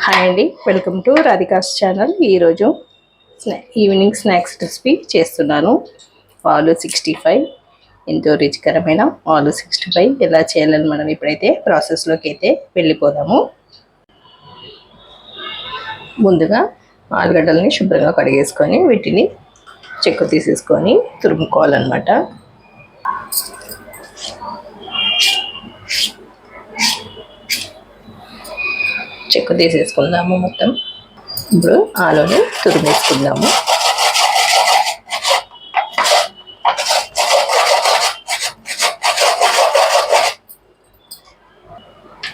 Hi అండి, welcome to Radhika's channel. ఈరోజు evening snacks recipe చేస్తున్నాను. ఆలు 65 ఎంతో రుచికరమైన ఆలు 65 ఎలా చేయాలని మనం ఇప్పుడైతే ప్రాసెస్లోకి అయితే వెళ్ళిపోదాము. ముందుగా ఆలుగడ్డల్ని శుభ్రంగా కడిగేసుకొని వీటిని చెక్కు తీసేసుకొని తురుముకోవాలన్నమాట. చెక్కు తీసేసుకుందాము మొత్తం. ఇప్పుడు ఆలుని తురిమేసుకుందాము.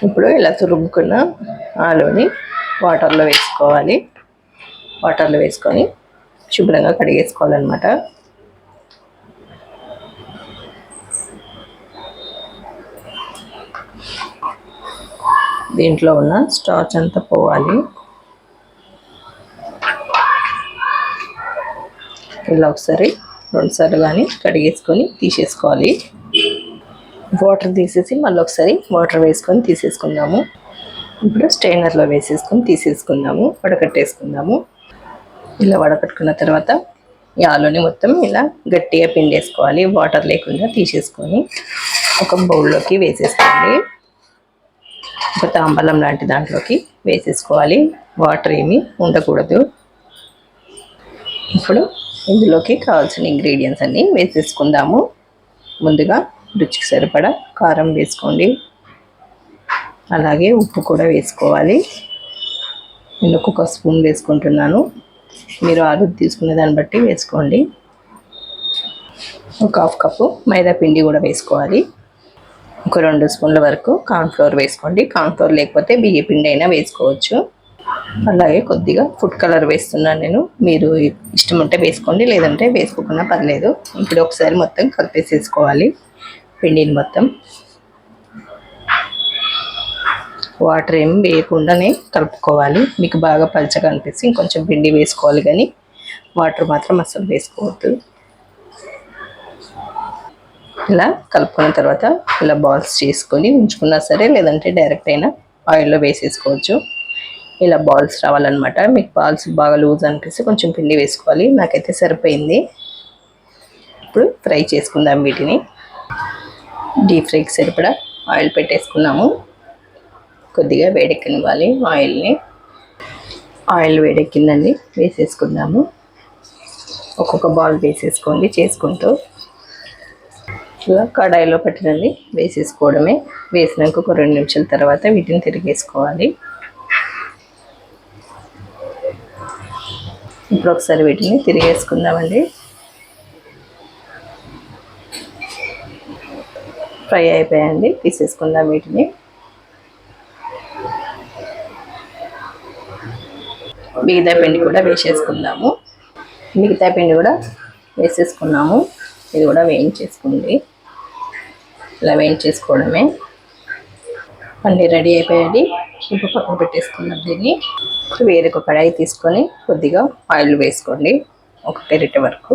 ఇప్పుడు ఇలా తురుముకున్న ఆలుని వాటర్లో వేసుకోవాలి. వాటర్లో వేసుకొని శుభ్రంగా కడిగేసుకోవాలన్నమాట. దీంట్లో ఉన్న స్టార్చ్ అంతా పోవాలి. ఇలా ఒకసారి 2 సార్లు కానీ కడిగేసుకొని తీసేసుకోవాలి. వాటర్ తీసేసి మళ్ళీ ఒకసారి వాటర్ వేసుకొని తీసేసుకుందాము. ఇప్పుడు స్ట్రైనర్లో వేసేసుకొని తీసేసుకుందాము, వడకట్టేసుకుందాము. ఇలా వడకట్టుకున్న తర్వాత ఈ ఆలుని మొత్తం ఇలా గట్టిగా పిండేసుకోవాలి. వాటర్ లేకుండా తీసేసుకొని ఒక బౌల్లోకి వేసేసుకోండి. ఒక తాంబలం లాంటి దాంట్లోకి వేసేసుకోవాలి. వాటర్ ఏమీ ఉండకూడదు. ఇప్పుడు ఇందులోకి కావాల్సిన ఇంగ్రీడియంట్స్ అన్నీ వేసేసుకుందాము. ముందుగా రుచికి సరిపడా కారం వేసుకోండి. అలాగే ఉప్పు కూడా వేసుకోవాలి. నేను 1 స్పూన్ వేసుకుంటున్నాను. మీరు ఆలు తీసుకునే దాన్ని బట్టి వేసుకోండి. ఒక 1/2 కప్పు మైదా పిండి కూడా వేసుకోవాలి. ఒక 2 స్పూన్ల వరకు కార్న్ఫ్లోర్ వేసుకోండి. కార్న్ఫ్లోర్ లేకపోతే బియ్య పిండి అయినా వేసుకోవచ్చు. అలాగే కొద్దిగా ఫుడ్ కలర్ వేస్తున్నాను నేను. మీరు ఇష్టం ఉంటే వేసుకోండి, లేదంటే వేసుకోకుండా పర్లేదు. ఇప్పుడు ఒకసారి మొత్తం కలిపేసేసుకోవాలి పిండిని మొత్తం. వాటర్ ఏం వేయకుండానే కలుపుకోవాలి. మీకు బాగా పలచగా అనిపిస్తే ఇంకొంచెం పిండి వేసుకోవాలి, కానీ వాటర్ మాత్రం అస్సలు వేసుకోవద్దు. ఇలా కలుపుకున్న తర్వాత ఇలా బాల్స్ చేసుకొని ఉంచుకున్నా సరే, లేదంటే డైరెక్ట్ అయినా ఆయిల్లో వేసేసుకోవచ్చు. ఇలా బాల్స్ రావాలన్నమాట. మీకు బాల్స్ బాగా లూజ్ అనిపిస్తే కొంచెం పిండి వేసుకోవాలి. నాకైతే సరిపోయింది. ఇప్పుడు ఫ్రై చేసుకుందాం వీటిని. డీప్ ఫ్రైకి సరిపడా ఆయిల్ పెట్టేసుకున్నాము. కొద్దిగా వేడెక్కనివ్వాలి ఆయిల్ని. ఆయిల్ వేడెక్కిందండి, వేసేసుకుందాము. ఒక్కొక్క బాల్ వేసేసుకోండి చేసుకుంటూ. ఇలా కడాయిలో పెట్టినది వేసేసుకోవడమే. వేసినాక ఒక 2 నిమిషాల తర్వాత వీటిని తిరిగేసుకోవాలి. ఇప్పుడు ఒకసారి వీటిని తిరిగేసుకుందామండి. ఫ్రై అయిపోయాయండి, తీసేసుకుందాం వీటిని. మిగతా పిండి కూడా వేసేసుకుందాము. మిగతా పిండి కూడా వేసేసుకున్నాము. ఇది కూడా వేయించేసుకోండి. ఇలా వేయించేసుకోవడమే. అన్నీ రెడీ అయిపోయాయి. ఇప్పుడు పక్కన పెట్టేసుకుందాం దీన్ని. వేరొక కడాయి తీసుకొని కొద్దిగా ఆయిల్ వేసుకోండి, 1 గరిటె వరకు.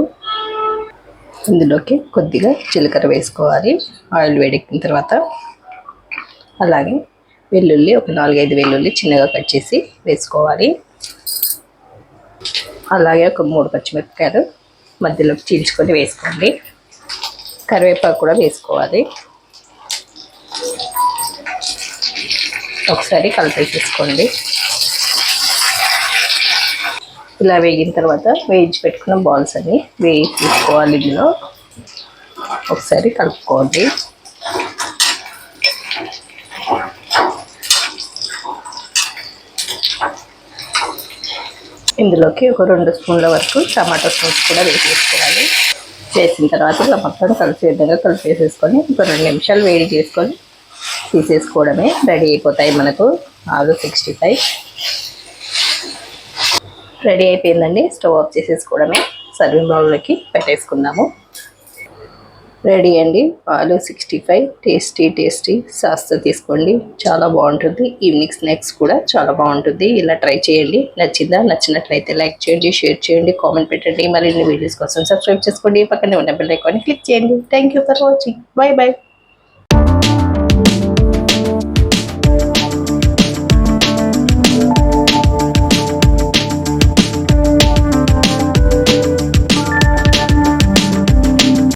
ఇందులోకి కొద్దిగా జీలకర్ర వేసుకోవాలి ఆయిల్ వేడెక్కిన తర్వాత. అలాగే వెల్లుల్లి, ఒక 4-5 వెల్లుల్లి చిన్నగా కట్ చేసి వేసుకోవాలి. అలాగే ఒక 3 పచ్చిమిరపకాయలు మధ్యలోకి చీల్చుకొని వేసుకోండి. కరివేపాకు కూడా వేసుకోవాలి. ఒకసారి కలిపేసేసుకోండి. ఇలా వేగిన తర్వాత వేయించి పెట్టుకున్న బాల్స్ అన్ని వేయి తీసుకోవాలి. ఇందులో ఒకసారి కలుపుకోండి. ఇందులోకి ఒక 2 స్పూన్ల వరకు టమాటో సాస్ కూడా వేసేసుకోవాలి. వేసిన తర్వాత ఇలా మొత్తం కలిసే విధంగా కలిపేసేసుకొని ఒక 2 నిమిషాలు వేడి చేసుకొని తీసేసుకోవడమే. రెడీ అయిపోతాయి మనకు ఆలు 65. రెడీ అయిపోయిందండి. స్టవ్ ఆఫ్ చేసేసుకోవడమే. సర్వింగ్ బౌల్లోకి పెట్టేసుకుందాము. రెడీ అండి ఆలు 65. టేస్టీ సాస్తో తీసుకోండి, చాలా బాగుంటుంది. ఈవినింగ్ స్నాక్స్ కూడా చాలా బాగుంటుంది. ఇలా ట్రై చేయండి. నచ్చిందా? నచ్చినట్లయితే లైక్ చేయండి, షేర్ చేయండి, కామెంట్ పెట్టండి. మరిన్ని వీడియోస్ కోసం సబ్స్క్రైబ్ చేసుకోండి. పక్కనే ఉన్న బెల్ ఐకాన్ని క్లిక్ చేయండి. Thank you for watching. By.